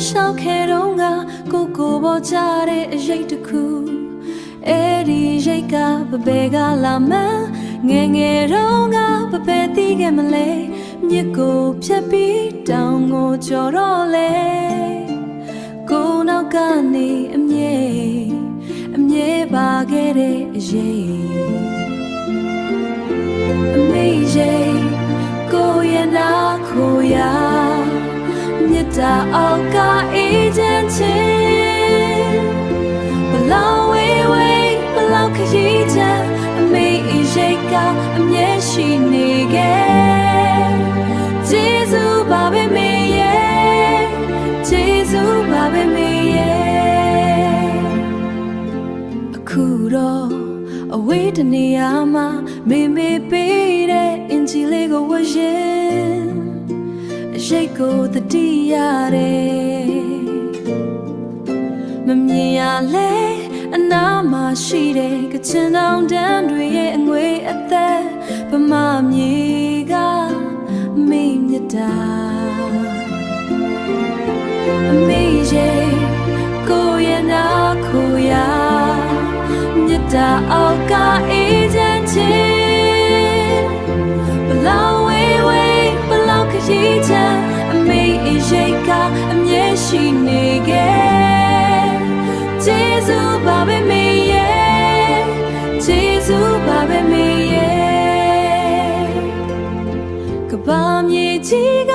ရှောက်ခဲ့တော့ငါကိုပေါ်ကြတဲ့အရေးတစ်ခုအဲ့ဒီရိတ်ကဘဘဲကလာမှငယ်တော့ငါဘဘဲသိခဲ့မလဲမြစ်ကိုဖြတ်ပြီးတောင်ကိုကျော်တော့လေကိုနောက်ကနေအမြဲပါခဲ့တဲ့အရေးအမေရေးကိုရဲ့နာကိုရာမြတ်တာအောက်ကအေးချမ်းချင်းဘလောက်ဝေးဘလောက်ခရီးချမ်းအမေရိတ်ကအမြဲရှိနေခဲ့ကျေးဇူးပါပဲမေရဲ့ကျေးဇူးပါပဲမေရဲ့အခုတော့အဝေးတနေရာမှာမေပေးတဲ့အင်ဂျီလေးကိုဝတ်ရင်ရိတ်ကိုတတိရတယ်မမြင်ရလဲအနားမှာရှိတဲ့ကချင်တောင်တန်းတွေရဲ့အငွေအသက်ဗမာမြေကမိမြတ်တာအမေရဲ့ကိုရဲ့နာကိုရာမြတ်တာအောက်ကအေးချမ်းချင်းဘလောက်ဝေးဘလောက်ခရီးချမ်းအမေရိတ်ကအမြဲရှိနေခဲ့ကျေးဇူးပါပဲမေရဲ့ကျေးဇူးပါပဲမေရဲ့ကဘာမြေကြီးက